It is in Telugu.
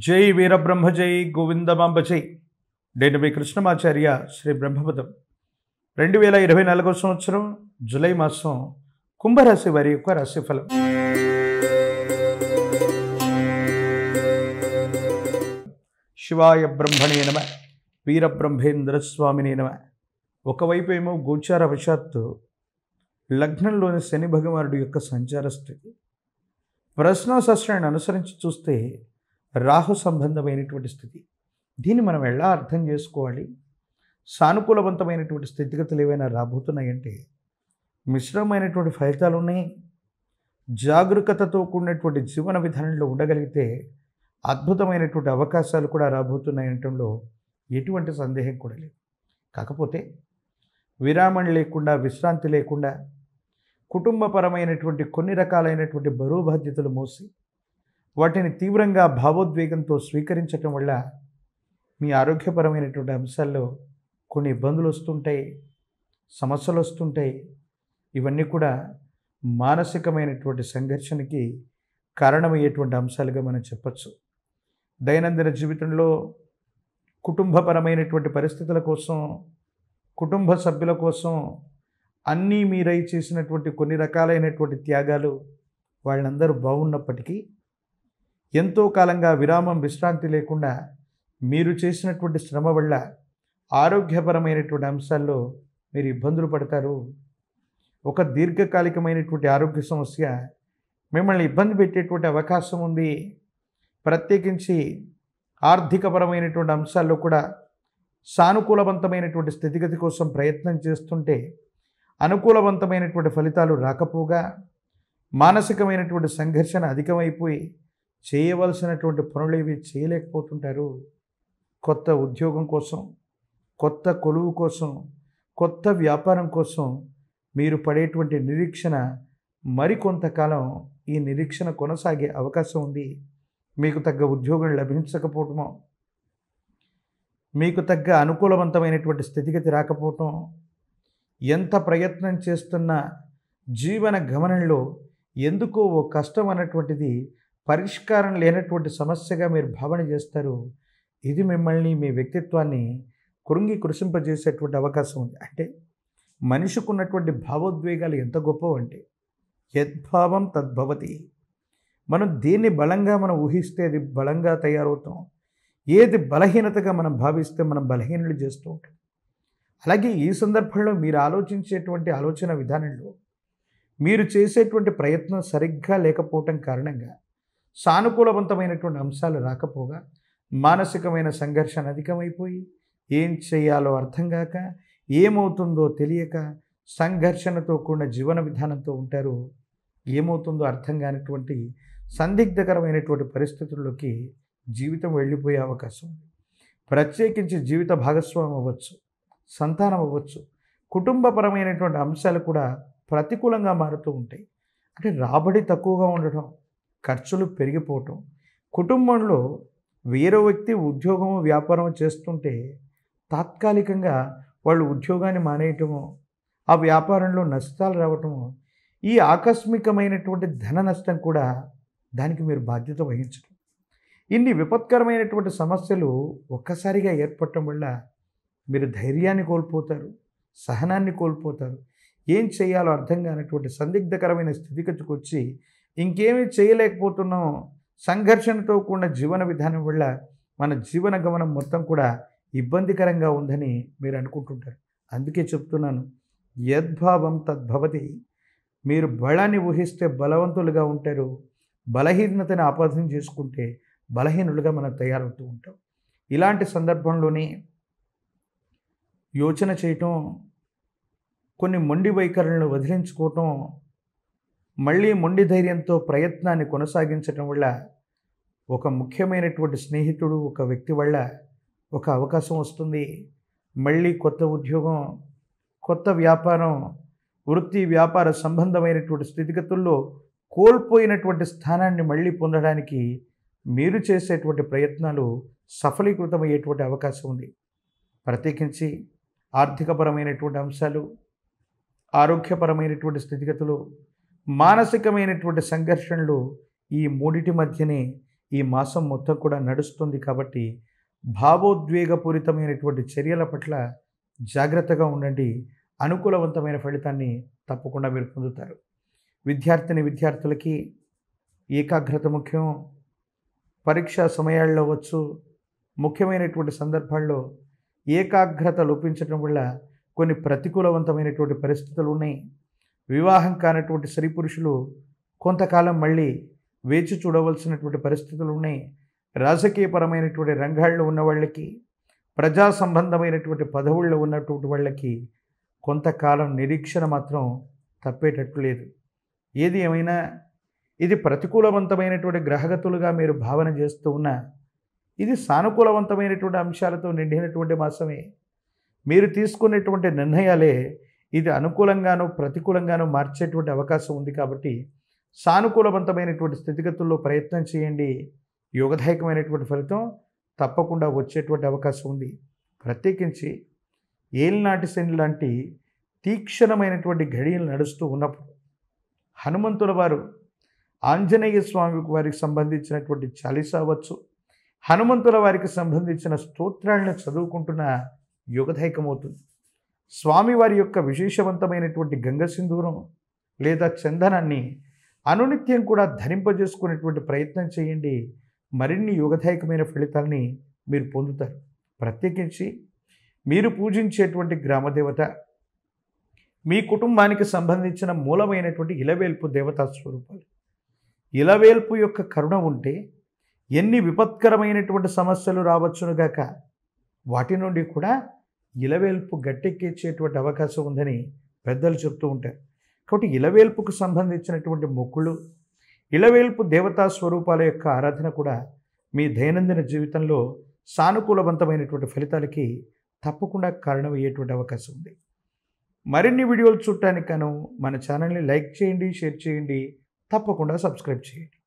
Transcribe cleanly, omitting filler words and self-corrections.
జై వీరబ్రహ్మ జై గోవిందమాంబ జై. నేను మీ కృష్ణమాచార్య శ్రీ బ్రహ్మపదం. 2024 సంవత్సరం జూలై మాసం కుంభరాశి వారి యొక్క రాశిఫలం. శివాయ బ్రహ్మణే నమ, వీరబ్రహ్మేంద్ర స్వామినే నమ. ఒకవైపు ఏమో గోచార వశాత్తు లగ్నంలోని శని భగవానుడి యొక్క సంచార స్థితి, ప్రశ్నాశాస్త్రాన్ని అనుసరించి చూస్తే రాహు సంబంధమైనటువంటి స్థితి. దీన్ని మనం ఎలా అర్థం చేసుకోవాలి? సానుకూలవంతమైనటువంటి స్థితిగతులు ఏవైనా రాబోతున్నాయంటే మిశ్రమైనటువంటి ఫలితాలు ఉన్నాయి. జాగరూకతతో కూడినటువంటి జీవన విధానంలో ఉండగలిగితే అద్భుతమైనటువంటి అవకాశాలు కూడా రాబోతున్నాయనటంలో ఎటువంటి సందేహం కూడా లేదు. కాకపోతే విరామం లేకుండా, విశ్రాంతి లేకుండా కుటుంబపరమైనటువంటి కొన్ని రకాలైనటువంటి బరువు బాధ్యతలు మోసి వాటిని తీవ్రంగా భావోద్వేగంతో స్వీకరించటం వల్ల మీ ఆరోగ్యపరమైనటువంటి అంశాల్లో కొన్ని ఇబ్బందులు వస్తుంటాయి, సమస్యలు వస్తుంటాయి. ఇవన్నీ కూడా మానసికమైనటువంటి సంఘర్షణకి కారణమయ్యేటువంటి అంశాలుగా మనం చెప్పచ్చు. దైనందిన జీవితంలో కుటుంబపరమైనటువంటి పరిస్థితుల కోసం, కుటుంబ సభ్యుల కోసం అన్నీ మీరై చేసినటువంటి కొన్ని రకాలైనటువంటి త్యాగాలు వాళ్ళందరూ బాగున్నప్పటికీ ఎంతో కాలంగా విరామం, విశ్రాంతి లేకుండా మీరు చేసినటువంటి శ్రమ వల్ల ఆరోగ్యపరమైనటువంటి అంశాల్లో మీరు ఇబ్బందులు పడతారు. ఒక దీర్ఘకాలికమైనటువంటి ఆరోగ్య సమస్య మిమ్మల్ని ఇబ్బంది పెట్టేటువంటి అవకాశం ఉంది. ప్రత్యేకించి ఆర్థికపరమైనటువంటి అంశాల్లో కూడా సానుకూలవంతమైనటువంటి స్థితిగతి కోసం ప్రయత్నం చేస్తుంటే అనుకూలవంతమైనటువంటి ఫలితాలు రాకపోగా మానసికమైనటువంటి సంఘర్షణ అధికమైపోయి చేయవలసినటువంటి పనులు ఇవి చేయలేకపోతుంటారు. కొత్త ఉద్యోగం కోసం, కొత్త కొలువు కోసం, కొత్త వ్యాపారం కోసం మీరు పడేటువంటి నిరీక్షణ మరికొంతకాలం ఈ నిరీక్షణ కొనసాగే అవకాశం ఉంది. మీకు తగ్గ ఉద్యోగం లభించకపోవటమో, మీకు తగ్గ అనుకూలవంతమైనటువంటి స్థితిగతి రాకపోవటం, ఎంత ప్రయత్నం చేస్తున్నా జీవన గమనంలో ఎందుకో ఓ కష్టం అన్నటువంటిది పరిష్కారం లేనటువంటి సమస్యగా మీరు భావన చేస్తారు. ఇది మిమ్మల్ని, మీ వ్యక్తిత్వాన్ని కృషింపజేసేటువంటి అవకాశం ఉంది. అంటే మనిషికి ఉన్నటువంటి భావోద్వేగాలు ఎంత గొప్పవంటే యద్భావం తద్భవతి. మనం దేన్ని బలంగా మనం ఊహిస్తే అది బలంగా తయారవుతాం. ఏది బలహీనతగా మనం భావిస్తే మనం బలహీనలు చేస్తూ ఉంటాం. అలాగే ఈ సందర్భంలో మీరు ఆలోచించేటువంటి ఆలోచన విధానంలో మీరు చేసేటువంటి ప్రయత్నం సరిగ్గా లేకపోవటం కారణంగా సానుకూలవంతమైనటువంటి అంశాలు రాకపోగా మానసికమైన సంఘర్షణ అధికమైపోయి ఏం చేయాలో అర్థం కాక, ఏమవుతుందో తెలియక సంఘర్షణతో కూడిన జీవన విధానంతో ఉంటారు. ఏమవుతుందో అర్థం కానిటువంటి సందిగ్ధకరమైనటువంటి పరిస్థితుల్లోకి జీవితం వెళ్ళిపోయే అవకాశం ఉంది. ప్రత్యేకించి జీవిత భాగస్వామి అవ్వచ్చు, సంతానం అవ్వచ్చు, కుటుంబపరమైనటువంటి అంశాలు కూడా ప్రతికూలంగా మారుతూ ఉంటాయి. అంటే రాబడి తక్కువగా ఉండటం, ఖర్చులు పెరిగిపోవటం, కుటుంబంలో వేరే వ్యక్తి ఉద్యోగము, వ్యాపారం చేస్తుంటే తాత్కాలికంగా వాళ్ళు ఉద్యోగాన్ని మానేయటము, ఆ వ్యాపారంలో నష్టాలు రావటము, ఈ ఆకస్మికమైనటువంటి ధన నష్టం కూడా దానికి మీరు బాధ్యత వహించడం, ఇన్ని విపత్కరమైనటువంటి సమస్యలు ఒక్కసారిగా ఏర్పడటం వల్ల మీరు ధైర్యాన్ని కోల్పోతారు, సహనాన్ని కోల్పోతారు. ఏం చేయాలో అర్థం కానటువంటి సందిగ్ధకరమైన స్థితిగతికి వచ్చి ఇంకేమీ చేయలేకపోతున్నాం. సంఘర్షణతో కూడిన జీవన విధానం వల్ల మన జీవన గమనం మొత్తం కూడా ఇబ్బందికరంగా ఉందని మీరు అనుకుంటుంటారు. అందుకే చెప్తున్నాను, యద్భావం తద్భవతి. మీరు బలాన్ని ఊహిస్తే బలవంతులుగా ఉంటారు, బలహీనతని ఆపాదన చేసుకుంటే బలహీనులుగా మనం తయారవుతూ ఉంటాం. ఇలాంటి సందర్భంలోనే యోచన చేయటం, కొన్ని మొండి వైఖరులను వదిలించుకోవటం, మళ్ళీ మొండి ధైర్యంతో ప్రయత్నాన్ని కొనసాగించటం వల్ల ఒక ముఖ్యమైనటువంటి స్నేహితుడు, ఒక వ్యక్తి వల్ల ఒక అవకాశం వస్తుంది. మళ్ళీ కొత్త ఉద్యోగం, కొత్త వ్యాపారం, వృత్తి వ్యాపార సంబంధమైనటువంటి స్థితిగతుల్లో కోల్పోయినటువంటి స్థానాన్ని మళ్ళీ పొందడానికి మీరు చేసేటువంటి ప్రయత్నాలు సఫలీకృతమయ్యేటువంటి అవకాశం ఉంది. ప్రత్యేకించి ఆర్థికపరమైనటువంటి అంశాలు, ఆరోగ్యపరమైనటువంటి స్థితిగతులు, మానసికమైనటువంటి సంఘర్షణలు, ఈ మూడిటి మధ్యనే ఈ మాసం మొత్తం కూడా నడుస్తుంది కాబట్టి భావోద్వేగపూరితమైనటువంటి చర్యల పట్ల జాగ్రత్తగా ఉండండి. అనుకూలవంతమైన ఫలితాన్ని తప్పకుండా మీరు పొందుతారు. విద్యార్థులకి ఏకాగ్రత ముఖ్యం. పరీక్షా సమయాల్లో వచ్చు ముఖ్యమైనటువంటి సందర్భాల్లో ఏకాగ్రత లోపించడం వల్ల కొన్ని ప్రతికూలవంతమైనటువంటి పరిస్థితులు ఉన్నాయి. వివాహం కానటువంటి స్త్రీ పురుషులు కొంతకాలం మళ్ళీ వేచి చూడవలసినటువంటి పరిస్థితులు ఉన్నాయి. రాజకీయపరమైనటువంటి రంగాల్లో ఉన్న వాళ్ళకి, ప్రజా సంబంధమైనటువంటి పదవుల్లో ఉన్నటువంటి వాళ్ళకి కొంతకాలం నిరీక్షణ మాత్రం తప్పేటట్టు లేదు. ఏది ఏమైనా ఇది ప్రతికూలవంతమైనటువంటి గ్రహగతులుగా మీరు భావన చేస్తూ ఉన్నా ఇది సానుకూలవంతమైనటువంటి అంశాలతో నిండినటువంటి మాసమే. మీరు తీసుకునేటువంటి నిర్ణయాలే ఇది అనుకూలంగానూ ప్రతికూలంగానూ మార్చేటువంటి అవకాశం ఉంది. కాబట్టి సానుకూలవంతమైనటువంటి స్థితిగతుల్లో ప్రయత్నం చేయండి. యోగదాయకమైనటువంటి ఫలితం తప్పకుండా వచ్చేటువంటి అవకాశం ఉంది. ప్రత్యేకించి ఏలినాటి శని లాంటి తీక్షణమైనటువంటి ఘడియలు నడుస్తూ ఉన్నప్పుడు హనుమంతుల వారు ఆంజనేయ స్వామి వారికి సంబంధించినటువంటి చాలీసా అవ్వచ్చు, హనుమంతుల వారికి సంబంధించిన స్తోత్రాలను చదువుకుంటున్న యోగదాయకమవుతుంది. స్వామివారి యొక్క విశేషవంతమైనటువంటి గంగ సింధూరం లేదా చందనాన్ని అనునిత్యం కూడా ధరింపజేసుకునేటువంటి ప్రయత్నం చేయండి. మరిన్ని యోగదాయకమైన ఫలితాలని మీరు పొందుతారు. ప్రత్యేకించి మీరు పూజించేటువంటి గ్రామదేవత, మీ కుటుంబానికి సంబంధించిన మూలమైనటువంటి ఇలవేల్పు దేవతా స్వరూపాలు. ఇలవేల్పు యొక్క కరుణ ఉంటే ఎన్ని విపత్కరమైనటువంటి సమస్యలు రావచ్చునుగాక వాటి నుండి కూడా ఇలవేల్పు గట్టెక్కించేటువంటి అవకాశం ఉందని పెద్దలు చెప్తూ ఉంటారు. కాబట్టి ఇలవేల్పుకు సంబంధించినటువంటి మొక్కులు, ఇలవేల్పు దేవతా స్వరూపాల యొక్క ఆరాధన కూడా మీ దైనందిన జీవితంలో సానుకూలవంతమైనటువంటి ఫలితాలకి తప్పకుండా కారణమయ్యేటువంటి అవకాశం ఉంది. మరిన్ని వీడియోలు చూడటానికి గాను మన ఛానల్ని లైక్ చేయండి, షేర్ చేయండి, తప్పకుండా సబ్స్క్రైబ్ చేయండి.